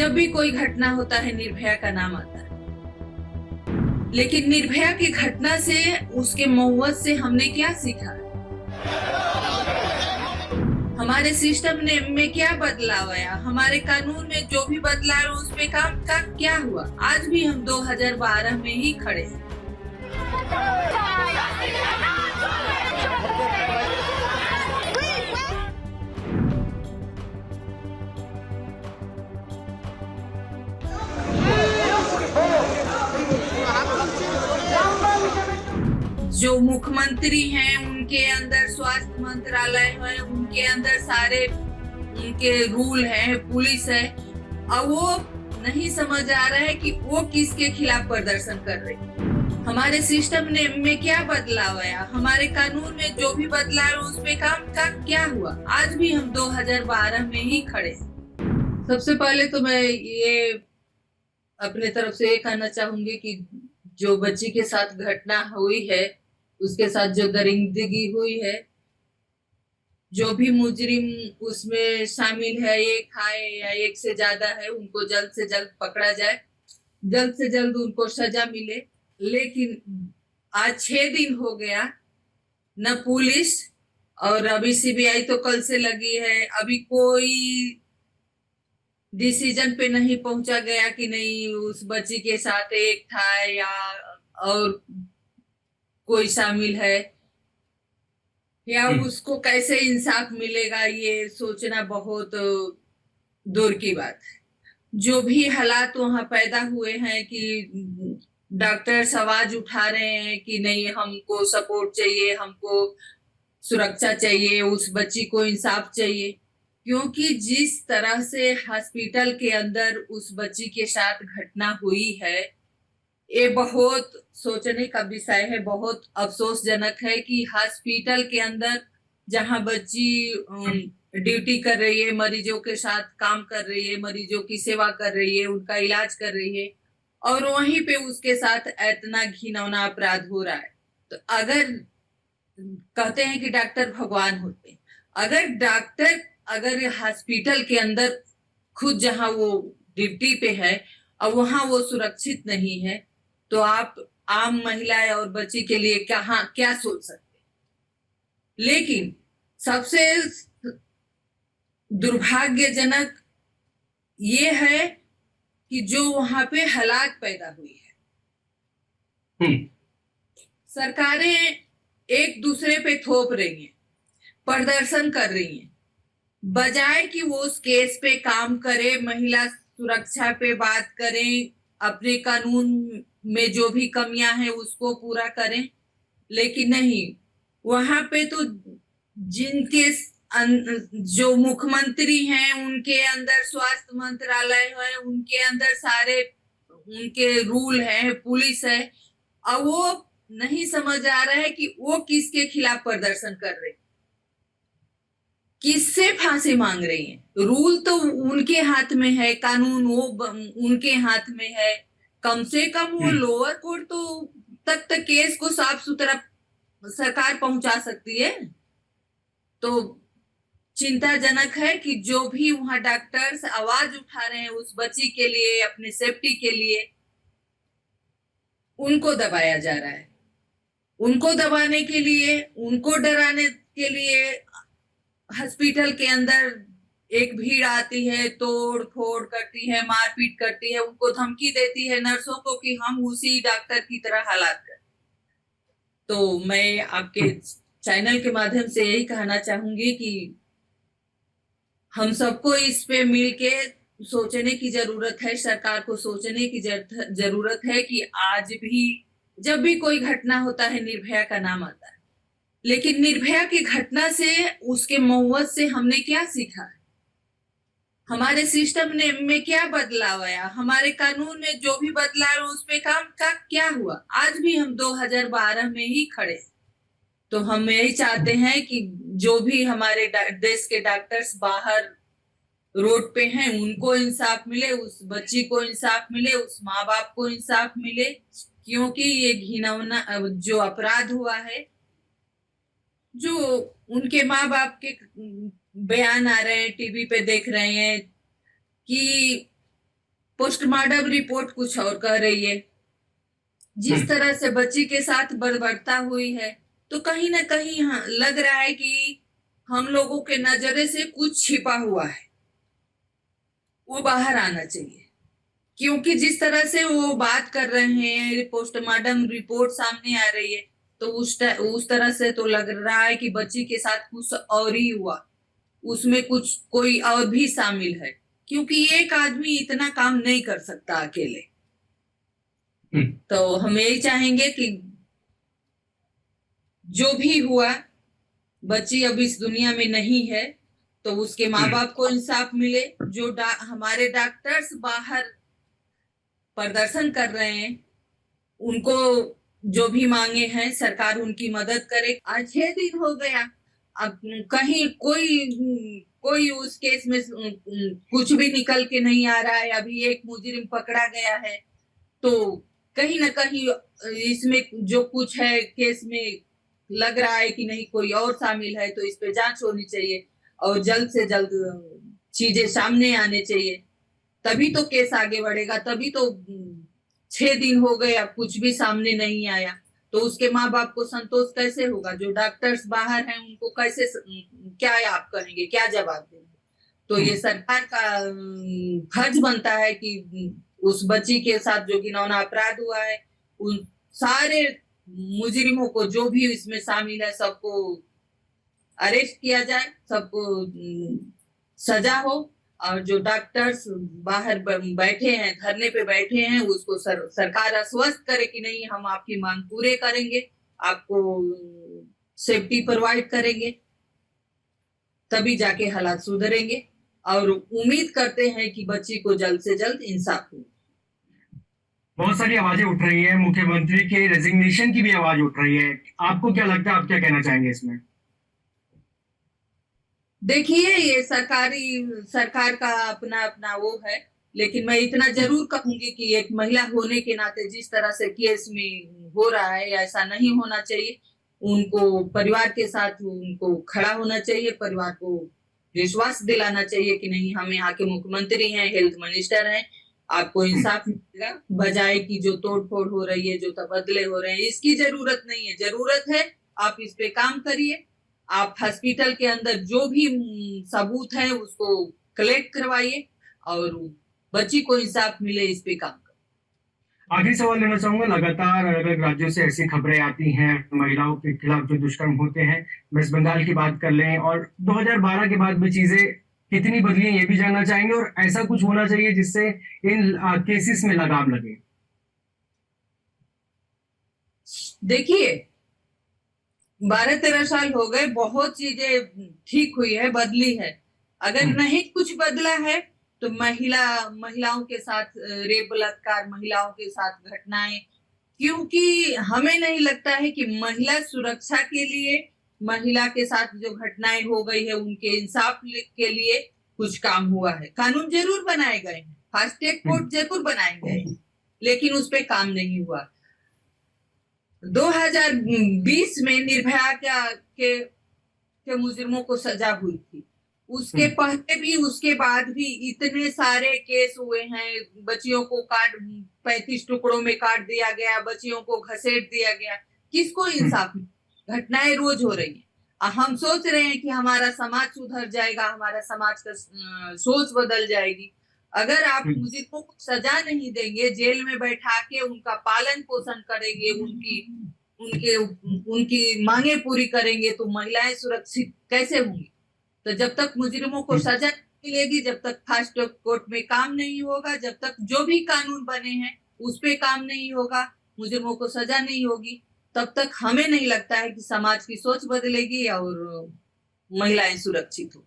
जब भी कोई घटना होता है निर्भया का नाम आता है। लेकिन निर्भया की घटना से, उसके मौत से हमने क्या सीखा? हमारे सिस्टम ने में क्या बदलाव आया? हमारे कानून में जो भी बदलाव उस पे काम का क्या हुआ? आज भी हम 2012 में ही खड़े हैं। जो मुख्यमंत्री हैं उनके अंदर स्वास्थ्य मंत्रालय है, उनके अंदर सारे उनके रूल हैं, पुलिस है। अब वो नहीं समझ आ रहा है कि वो किसके खिलाफ प्रदर्शन कर रहे हैं। हमारे सिस्टम ने में क्या बदलाव आया? हमारे कानून में जो भी बदलाव उस पे काम का क्या हुआ? आज भी हम 2012 में ही खड़े हैं। सबसे पहले तो मैं ये अपने तरफ से ये कहना चाहूंगी कि जो बच्ची के साथ घटना हुई है, उसके साथ जो दरिंदगी हुई है, जो भी मुजरिम उसमें शामिल है, एक है या एक से ज्यादा है, उनको जल्द से जल्द पकड़ा जाए, जल्द से जल्द उनको सजा मिले। लेकिन आज 6 दिन हो गया, न पुलिस और अभी सीबीआई तो कल से लगी है, अभी कोई डिसीजन पे नहीं पहुंचा गया कि नहीं उस बच्ची के साथ एक था या और कोई शामिल है, या उसको कैसे इंसाफ मिलेगा, ये सोचना बहुत दूर की बात है। जो भी हालात वहां पैदा हुए हैं कि डॉक्टर्स आवाज उठा रहे हैं कि नहीं, हमको सपोर्ट चाहिए, हमको सुरक्षा चाहिए, उस बच्ची को इंसाफ चाहिए। क्योंकि जिस तरह से हॉस्पिटल के अंदर उस बच्ची के साथ घटना हुई है, ये बहुत सोचने का विषय है। बहुत अफसोसजनक है कि हॉस्पिटल के अंदर जहां बच्ची ड्यूटी कर रही है, मरीजों के साथ काम कर रही है, मरीजों की सेवा कर रही है, उनका इलाज कर रही है, और वहीं पे उसके साथ इतना घिनौना अपराध हो रहा है। तो अगर कहते हैं कि डॉक्टर भगवान होते हैं, अगर हॉस्पिटल के अंदर खुद जहां वो ड्यूटी पे है और वहां वो सुरक्षित नहीं है, तो आप आम महिला और बच्ची के लिए क्या सोच सकते हैं? लेकिन सबसे दुर्भाग्यजनक ये है कि जो वहां पे हालात पैदा हुई है, सरकारें एक दूसरे पे थोप रही हैं, प्रदर्शन कर रही हैं, बजाय कि वो उस केस पे काम करे, महिला सुरक्षा पे बात करें, अपने कानून में जो भी कमियां हैं उसको पूरा करें। लेकिन नहीं, वहां पे तो जिनके जो मुख्यमंत्री हैं उनके अंदर स्वास्थ्य मंत्रालय है, उनके अंदर सारे उनके रूल हैं, पुलिस है। अब वो नहीं समझ आ रहा है कि वो किसके खिलाफ प्रदर्शन कर रहे हैं, किससे फांसी मांग रही हैं। रूल तो उनके हाथ में है, कानून वो उनके हाथ में है। कम से कम वो लोअर कोर्ट तो तक केस को साफ सुथरा सरकार पहुंचा सकती है। तो चिंताजनक है कि जो भी वहां डॉक्टर्स आवाज उठा रहे हैं उस बच्ची के लिए, अपने सेफ्टी के लिए, उनको दबाया जा रहा है। उनको दबाने के लिए, उनको डराने के लिए हॉस्पिटल के अंदर एक भीड़ आती है, तोड़ फोड़ करती है, मारपीट करती है, उनको धमकी देती है नर्सों को कि हम उसी डॉक्टर की तरह हालात कर। तो मैं आपके चैनल के माध्यम से यही कहना चाहूंगी कि हम सबको इस पे मिलके सोचने की जरूरत है, सरकार को सोचने की जरूरत है कि आज भी जब भी कोई घटना होता है निर्भया का नाम आता है। लेकिन निर्भया की घटना से, उसके मौत से हमने क्या सीखा? हमारे सिस्टम ने में क्या बदलाव आया? हमारे कानून में जो भी बदलाव उस पे काम का क्या हुआ? आज भी हम 2012 में ही खड़े। तो हम यही चाहते हैं कि जो भी हमारे देश के डॉक्टर्स बाहर रोड पे हैं उनको इंसाफ मिले, उस बच्ची को इंसाफ मिले, उस माँ बाप को इंसाफ मिले। क्योंकि ये घिनौना जो अपराध हुआ है, जो उनके माँ बाप के बयान आ रहे हैं, टीवी पे देख रहे हैं कि पोस्टमार्टम रिपोर्ट कुछ और कह रही है। जिस तरह से बच्ची के साथ बर्बरता हुई है, तो कहीं ना कहीं लग रहा है कि हम लोगों के नजरे से कुछ छिपा हुआ है, वो बाहर आना चाहिए। क्योंकि जिस तरह से वो बात कर रहे हैं, पोस्टमार्टम रिपोर्ट सामने आ रही है, तो उस तरह से तो लग रहा है कि बच्ची के साथ कुछ और ही हुआ, उसमें कुछ कोई और भी शामिल है। क्योंकि एक आदमी इतना काम नहीं कर सकता अकेले। तो हम यही चाहेंगे कि जो भी हुआ, बच्ची अब इस दुनिया में नहीं है, तो उसके माँ बाप को इंसाफ मिले। जो हमारे डॉक्टर्स बाहर प्रदर्शन कर रहे हैं, उनको जो भी मांगे हैं सरकार उनकी मदद करे। आज 6 दिन हो गया, अब कहीं कोई उस केस में कुछ भी निकल के नहीं आ रहा है। अभी एक मुजरिम पकड़ा गया है, तो कहीं ना कहीं इसमें जो कुछ है केस में लग रहा है कि नहीं कोई और शामिल है। तो इस पे जांच होनी चाहिए और जल्द से जल्द चीजें सामने आने चाहिए, तभी तो केस आगे बढ़ेगा। तभी तो 6 दिन हो गए, अब कुछ भी सामने नहीं आया, तो उसके माँ बाप को संतोष कैसे होगा? जो डॉक्टर्स बाहर हैं उनको कैसे, क्या आप कहेंगे, क्या जवाब देंगे? तो ये सरकार का फर्ज बनता है कि उस बच्ची के साथ जो घिनौना अपराध हुआ है, उन सारे मुजरिमों को, जो भी इसमें शामिल है, सबको अरेस्ट किया जाए, सबको सजा हो। और जो डॉक्टर्स बाहर बैठे हैं, धरने पे बैठे हैं, उसको सरकार आश्वस्त करे कि नहीं, हम आपकी मांग पूरे करेंगे, आपको सेफ्टी प्रोवाइड करेंगे, तभी जाके हालात सुधरेंगे। और उम्मीद करते हैं कि बच्ची को जल्द से जल्द इंसाफ हो। बहुत सारी आवाजें उठ रही है, मुख्यमंत्री के रेजिग्नेशन की भी आवाज उठ रही है। आपको क्या लगता है, आप क्या कहना चाहेंगे इसमें? देखिए, ये सरकार का अपना अपना वो है, लेकिन मैं इतना जरूर कहूंगी कि एक महिला होने के नाते जिस तरह से केस में हो रहा है, ऐसा नहीं होना चाहिए। उनको परिवार के साथ उनको खड़ा होना चाहिए, परिवार को विश्वास दिलाना चाहिए कि नहीं, हम यहाँ के मुख्यमंत्री हैं, हेल्थ मिनिस्टर हैं, आपको इंसाफ मिलेगा। बजाय की जो तोड़ फोड़ हो रही है, जो तबदले हो रहे हैं, इसकी जरूरत नहीं है। जरूरत है आप इस पे काम करिए, आप हॉस्पिटल के अंदर जो भी सबूत है उसको कलेक्ट करवाइए और बच्ची को इंसाफ मिले, इस पे काम करें। आखिरी सवाल लेना चाहूंगा, लगातार अलग अलग राज्यों से ऐसी खबरें आती हैं महिलाओं के खिलाफ जो दुष्कर्म होते हैं। वेस्ट बंगाल की बात कर लें, और 2012 के बाद में चीजें कितनी बदली हैं ये भी जानना चाहेंगे, और ऐसा कुछ होना चाहिए जिससे इन केसेस में लगाम लगे। देखिए, 12-13 साल हो गए, बहुत चीजें ठीक हुई है, बदली है। अगर नहीं कुछ बदला है तो महिलाओं के साथ रेप बलात्कार, महिलाओं के साथ घटनाएं, क्योंकि हमें नहीं लगता है कि महिला सुरक्षा के लिए, महिला के साथ जो घटनाएं हो गई है उनके इंसाफ के लिए कुछ काम हुआ है। कानून जरूर बनाए गए हैं, फास्ट ट्रैक कोर्ट जरूर बनाए गए हैं, लेकिन उस पर काम नहीं हुआ। 2020 में निर्भया के मुजरिमों को सजा हुई थी, उसके पहले भी, उसके बाद भी इतने सारे केस हुए हैं। बच्चियों को 35 टुकड़ों में काट दिया गया, बच्चियों को घसीट दिया गया, किसको इंसाफ? घटनाएं रोज हो रही हैं। हम सोच रहे हैं कि हमारा समाज सुधर जाएगा, हमारा समाज का सोच बदल जाएगी। अगर आप मुजरिमों को सजा नहीं देंगे, जेल में बैठा के उनका पालन पोषण करेंगे, उनकी मांगे पूरी करेंगे, तो महिलाएं सुरक्षित कैसे होंगी? तो जब तक मुजरिमों को सजा मिलेगी, जब तक फास्ट ट्रैक कोर्ट में काम नहीं होगा, जब तक जो भी कानून बने हैं उस पे काम नहीं होगा, मुजरिमों को सजा नहीं होगी, तब तक हमें नहीं लगता है कि समाज की सोच बदलेगी और महिलाएं सुरक्षित हो।